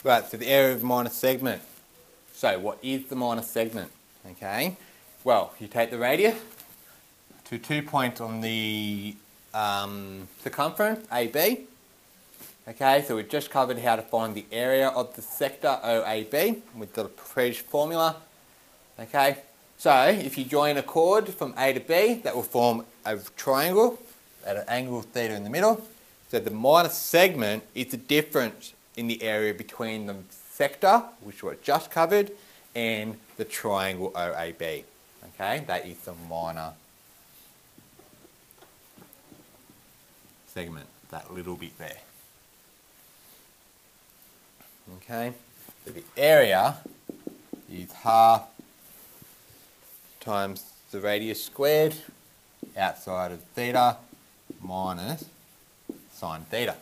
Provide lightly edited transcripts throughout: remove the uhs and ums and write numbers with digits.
Right, so the area of the minor segment. So what is the minor segment? Okay, well, you take the radius to 2 points on the circumference, AB. Okay, so we've just covered how to find the area of the sector OAB with the previous formula. Okay, so if you join a chord from A to B, that will form a triangle at an angle of theta in the middle. So the minor segment is the difference in the area between the sector, which we just covered, and the triangle OAB. Okay, that is the minor segment, that little bit there. Okay, so the area is half times the radius squared outside of theta minus sine theta.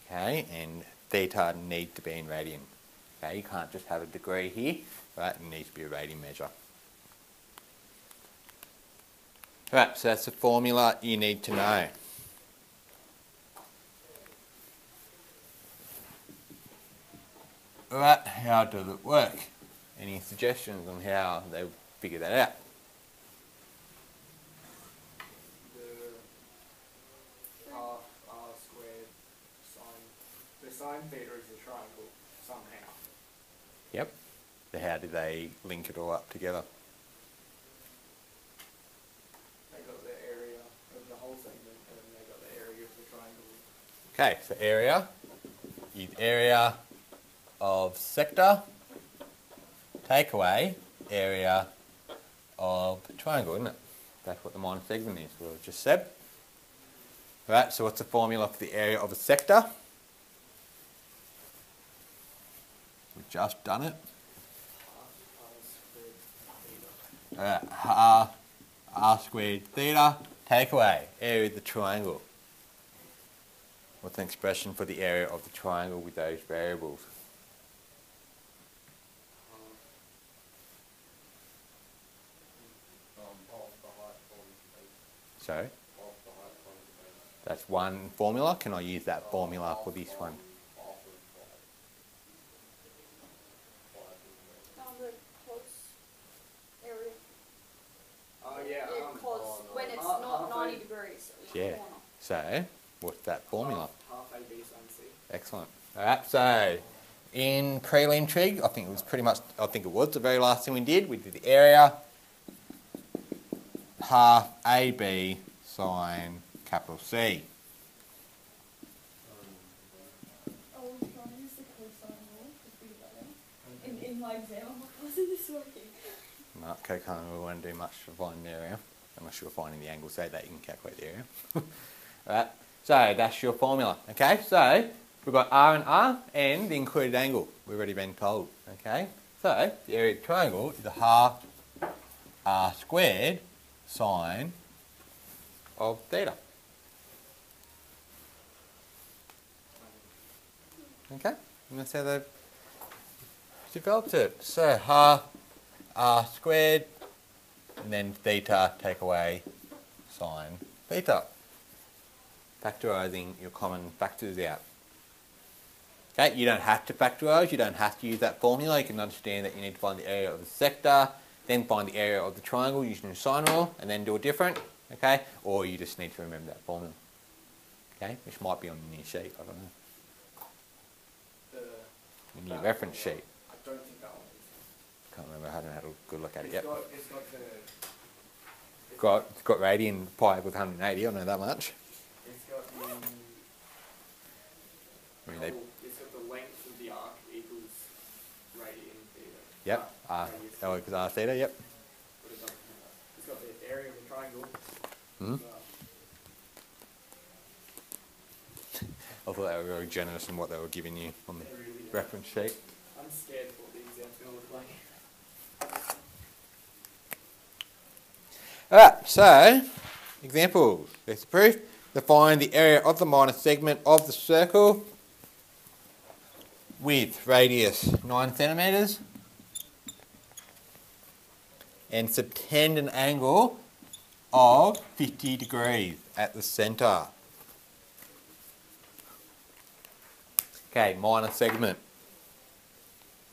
Okay, and theta needs to be in radian. Okay, you can't just have a degree here, right? It needs to be a radian measure. Right, so that's the formula you need to know. Alright, how does it work? Any suggestions on how they figure that out? The half r squared sine. The sine theta is a triangle somehow. Yep. So how do they link it all up together? They got the area of the whole segment and then they got the area of the triangle. Okay, so area is area of sector, take away area of triangle, isn't it? That's what the minor segment is, what I just said. Right, so what's the formula for the area of a sector? We've just done it. Half r squared theta. R squared theta, take away area of the triangle. What's an expression for the area of the triangle with those variables? So, that's one formula. Can I use that formula for this one? The close area. Oh yeah. Close when it's not 90 degrees. Yeah. So, what's that formula? Half AB sine C. Excellent. Alright, so in prelim trig, I think it was the very last thing we did. We did the area, half AB sine capital C. I was trying to use the cosine rule to figure that out. In my exam, I'm like, wasn't this working? No, cosine rule won't do much for finding the area, unless you're finding the angle so that you can calculate the area. Alright, so that's your formula. Okay, so we've got R and the included angle. We've already been told. Okay, so the area of the triangle is a half R squared sine of theta. Okay, and that's how they've developed it. So half R squared and then theta take away sine theta. Factorising your common factors out. Okay, you don't have to factorise, you don't have to use that formula. You can understand that you need to find the area of the sector, then find the area of the triangle using the sine rule, and then do it different. Okay, or you just need to remember that formula. Okay, which might be on your sheet, I don't know. In your reference sheet. I don't think that one is. Can't remember, I haven't had a good look at it It's yet. got Got radian pi equals 180, I know that much. it's got the I mean, it's got the length of the arc equals radian theta. yep, L equals R theta, yep. But it's got the area of the triangle. Hmm? I thought they were very generous in what they were giving you on the reference sheet. I'm scared for what the exam's going to look like. Alright, so, examples. There's the proof. Define the area of the minor segment of the circle with radius 9 centimetres and subtend an angle of 50 degrees at the centre. Okay, minor segment.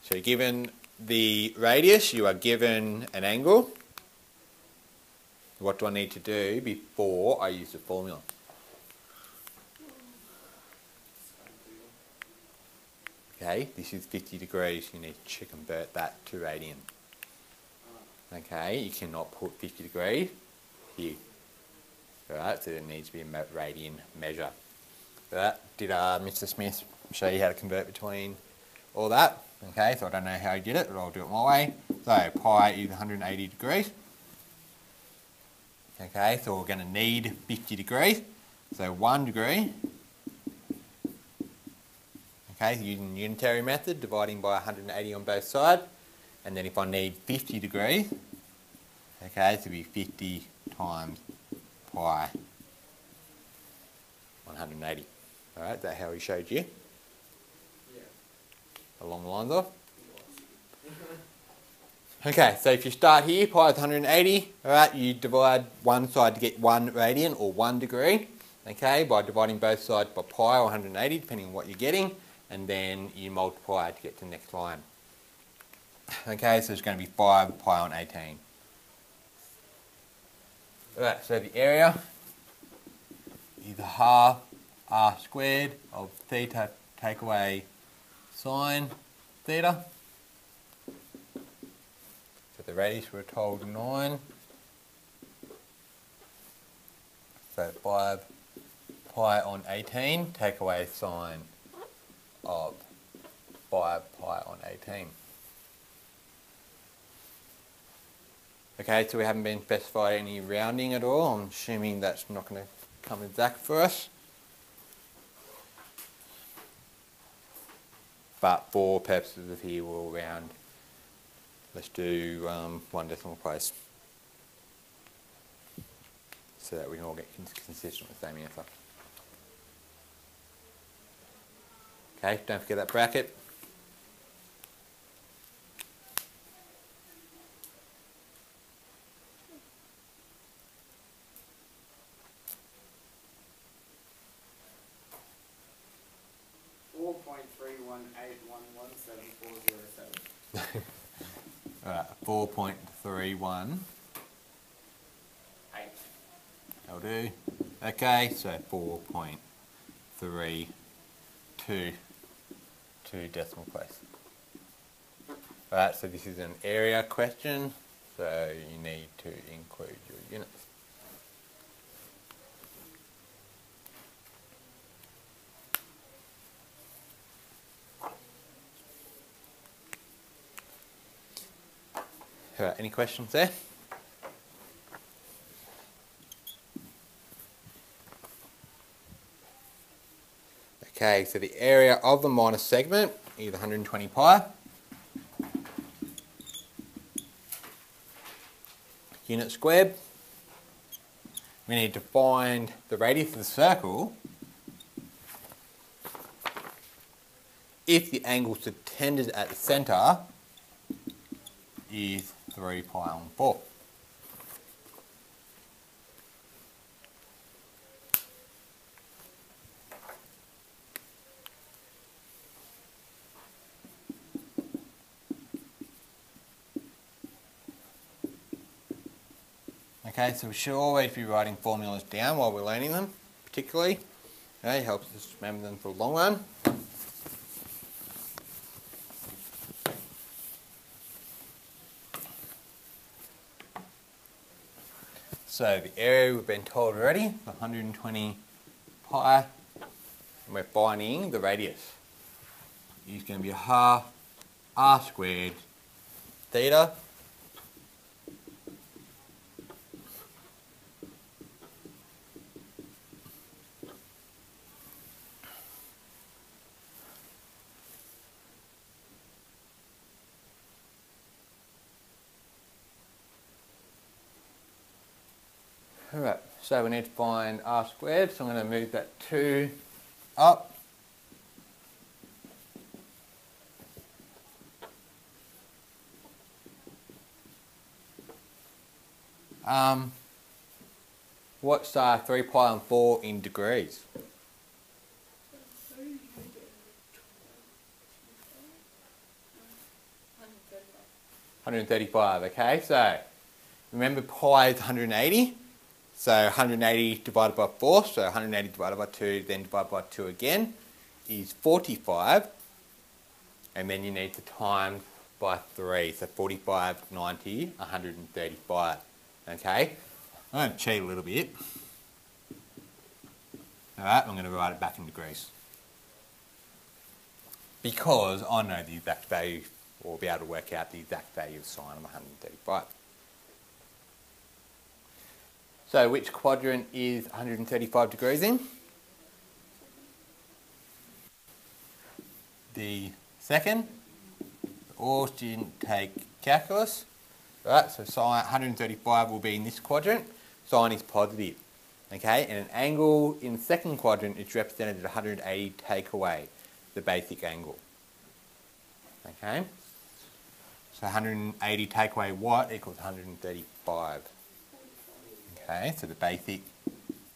So given the radius, you are given an angle. What do I need to do before I use the formula? Okay, this is 50 degrees. You need to convert that to radian. Okay, you cannot put 50 degrees here. Alright, so there needs to be a radian measure. But did Mr. Smith show you how to convert between all that? Okay, so I don't know how he did it, but I'll do it my way. So pi is 180 degrees. Okay, so we're going to need 50 degrees. So 1 degree. Okay, using the unitary method, dividing by 180 on both sides. And then if I need 50 degrees, okay, so it'll be 50 times pi 180. Alright, is that how he showed you? Yeah. Along the lines of? Okay, so if you start here, pi is 180, alright, you divide one side to get 1 radian or 1 degree, okay, by dividing both sides by pi or 180, depending on what you're getting, and then you multiply to get to the next line. Okay, so it's going to be 5 pi on 18. Alright, so the area is half r squared of theta take away sine theta. So the radius we're told 9. So 5 pi on 18 take away sine of 5 pi on 18. Okay, so we haven't been specified any rounding at all. I'm assuming that's not going to come exact for us. But for purposes of here, we'll round. Let's do 1 decimal place, so that we can all get consistent with the same answer. Okay, don't forget that bracket. Alright, 4.31. 8. That'll do. Okay, so 4.32 decimal place. Alright, so this is an area question, so you need to include your units. Alright, any questions there? Okay, so the area of the minor segment is 120 pi. Unit squared. We need to find the radius of the circle if the angle subtended at the centre is 3 pi on 4. Okay, so we should always be writing formulas down while we're learning them, particularly. Okay, helps us remember them for the long run. So the area we've been told already, 120 pi, and we're finding the radius. Is going to be half r squared theta Alright, so we need to find r squared, so I'm going to move that 2 up. What's 3 pi on 4 in degrees? 135, okay? So, remember pi is 180. So 180 divided by 4, so 180 divided by 2, then divided by 2 again, is 45. And then you need to times by 3, so 45, 90, 135. Okay? I'm going to cheat a little bit. Alright, I'm going to write it back in degrees. Because I know the exact value, or be able to work out the exact value of sine of 135. So which quadrant is 135 degrees in? The second. Or didn't take calculus. Right, so sine 135 will be in this quadrant. Sine is positive. Okay, and an angle in the second quadrant is represented at 180 take away the basic angle. Okay, so 180 take away what equals 135. Okay, so the basic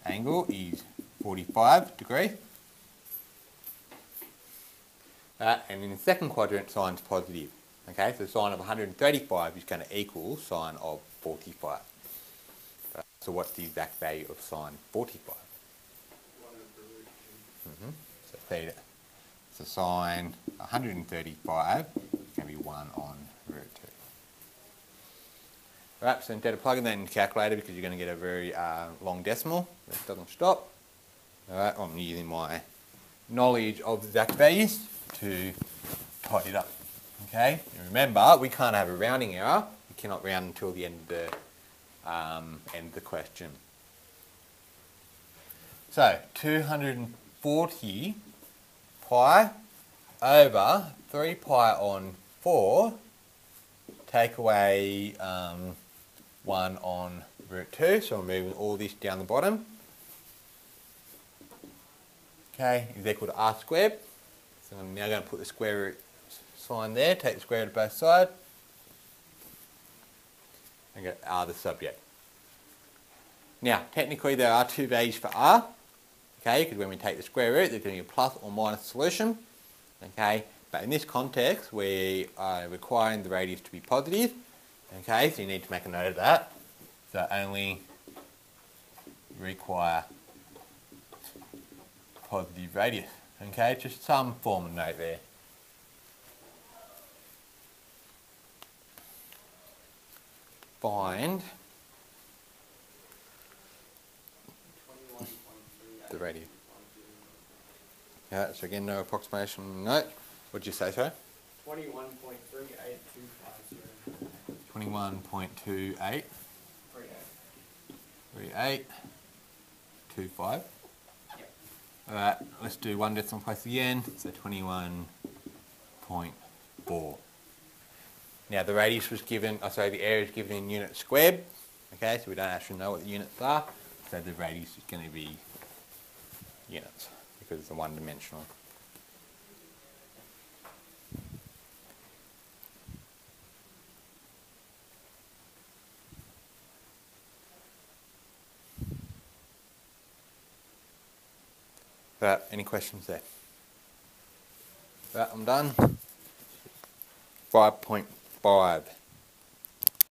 angle is 45 degrees. And in the second quadrant, sine is positive. Okay, so sine of 135 is going to equal sine of 45. So what's the exact value of sine 45? So theta. So sine 135 is going to be 1 on root 2. Right, so instead of plugging that in the calculator, because you're going to get a very long decimal, that doesn't stop. Alright, I'm using my knowledge of exact values to tidy it up. Okay, and remember, we can't have a rounding error. We cannot round until the end of the question. So 240 pi over 3 pi on 4, take away 1 on root 2, so we're moving all this down the bottom. Okay, is equal to r squared. So I'm now going to put the square root sign there, take the square root of both sides, and get r the subject. Now, technically there are two values for r, okay, because when we take the square root, there's going to be a plus or minus solution, okay, but in this context, we are requiring the radius to be positive, okay, so you need to make a note of that. So only require positive radius, okay, just some form of note there. Find the radius. Yeah, so again, no approximation note. What did you say, sorry? 21.38250. 21.28. 3825. Yep. Alright, let's do one decimal place again. So 21.4. Now the radius was given, the area is given in units squared. Okay, so we don't actually know what the units are. So the radius is going to be units because it's a one-dimensional. Right, any questions there? Right, I'm done. 5.5.